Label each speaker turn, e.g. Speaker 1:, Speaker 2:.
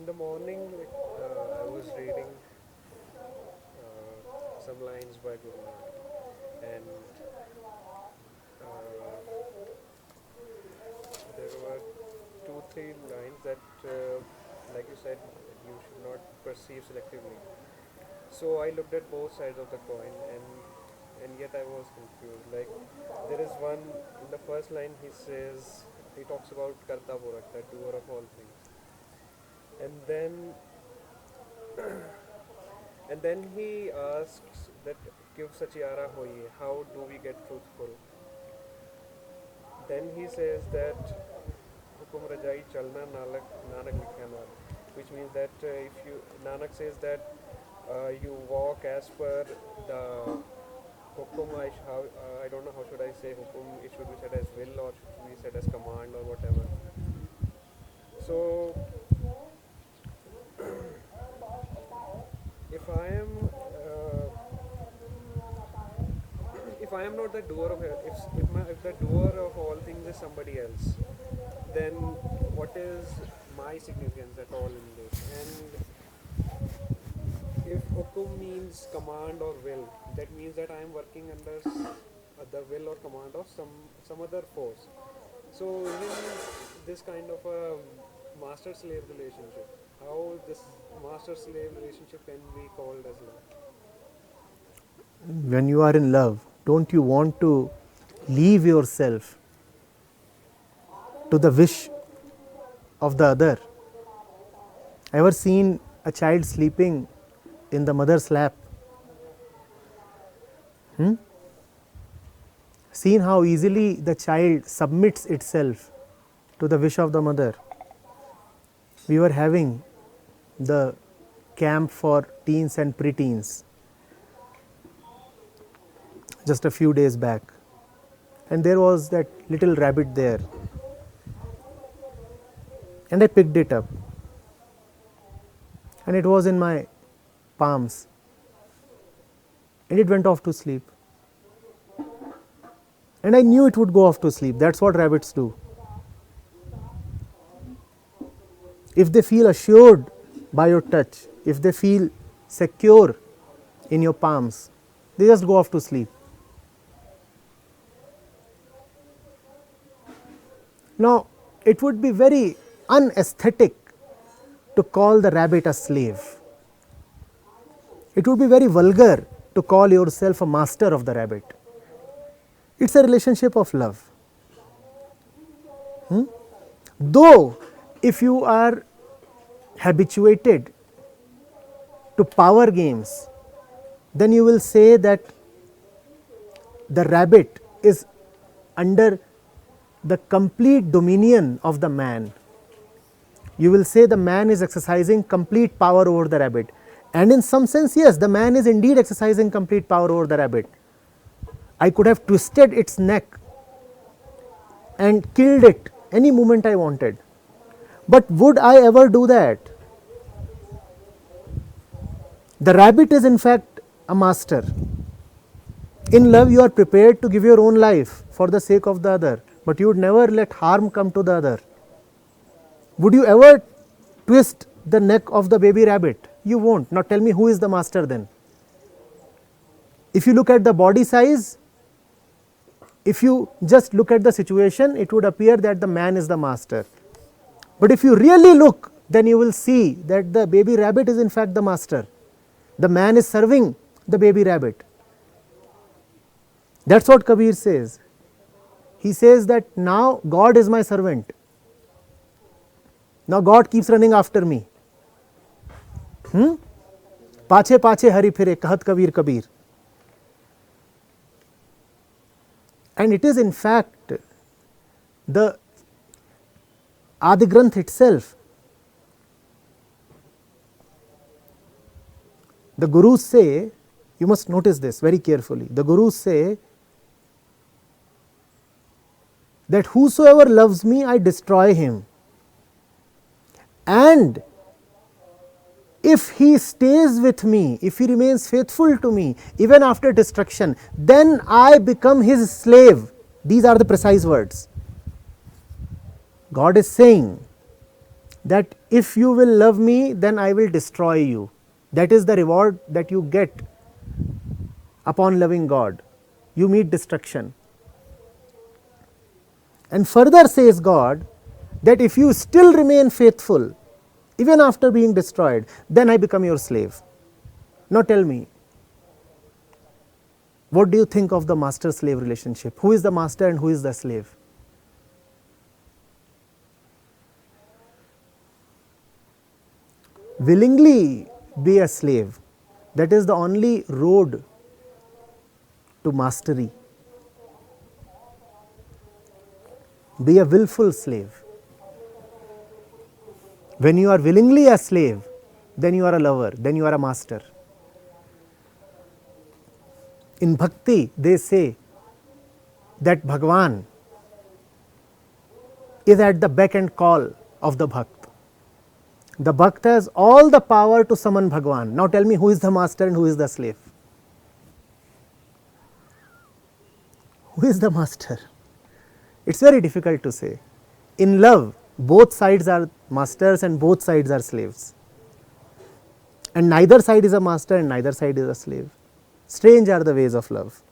Speaker 1: in the morning, I was reading some lines by Guru Nanak, and there were two, three lines that, like you said, you should not perceive selectively. So I looked at both sides of the coin, and yet I was confused. Like there is one in the first line. He talks about Karta Purak, the doer of all things, and then and then he asks that Kyuv Sachiara hoye, how do we get truthful? Then he says that Hukum rajaa-ee, chalnaa, naanak, likhi-aa, which means that if you Nanak says that you walk as per the hukum. I don't know how should I say hukum. It should be said as will or should be said as command or whatever. So if I am if I am not the doer of if the doer of all things is somebody else, then what is my significance at all in this? And if hukum means command or will, that means that I am working under the will or command of some other force. So in this kind of a master-slave relationship, how this master-slave relationship can be called as love?
Speaker 2: When you are in love, don't you want to leave yourself to the wish of the other? Ever seen a child sleeping in the mother's lap? Seen how easily the child submits itself to the wish of the mother. We were having the camp for teens and preteens just a few days back, and there was that little rabbit there, and I picked it up, and it was in my palms, and it went off to sleep, and I knew it would go off to sleep. That's what rabbits do. If they feel assured by your touch, if they feel secure in your palms, they just go off to sleep. Now, it would be very unaesthetic to call the rabbit a slave. It would be very vulgar to call yourself a master of the rabbit. It's a relationship of love. Though, if you are habituated to power games, then you will say that the rabbit is under the complete dominion of the man. You will say the man is exercising complete power over the rabbit. And in some sense, yes, the man is indeed exercising complete power over the rabbit. I could have twisted its neck and killed it any moment I wanted. But would I ever do that? The rabbit is in fact a master. In love, you are prepared to give your own life for the sake of the other, but you would never let harm come to the other. Would you ever twist the neck of the baby rabbit? You won't. Now tell me, who is the master then? If you look at the body size, if you just look at the situation, it would appear that the man is the master. But if you really look, then you will see that the baby rabbit is in fact the master. The man is serving the baby rabbit. That's what Kabir says. He says that now God is my servant. Now God keeps running after me. Pache pache hari phire, kahat Kabir Kabir. And it is in fact the Adi Granth itself. The Gurus say, you must notice this very carefully, the Gurus say that whosoever loves me, I destroy him. And if he stays with me, if he remains faithful to me, even after destruction, then I become his slave. These are the precise words. God is saying that if you will love me, then I will destroy you. That is the reward that you get upon loving God. You meet destruction. And further says God that if you still remain faithful, even after being destroyed, then I become your slave. Now tell me, what do you think of the master-slave relationship? Who is the master and who is the slave? Willingly be a slave. That is the only road to mastery. Be a willful slave. When you are willingly a slave, then you are a lover, then you are a master. In bhakti, they say that Bhagwan is at the beck and call of the bhakt. The bhakt has all the power to summon Bhagwan. Now tell me, who is the master and who is the slave? Who is the master? It's very difficult to say. In love, both sides are masters and both sides are slaves. And neither side is a master and neither side is a slave. Strange are the ways of love.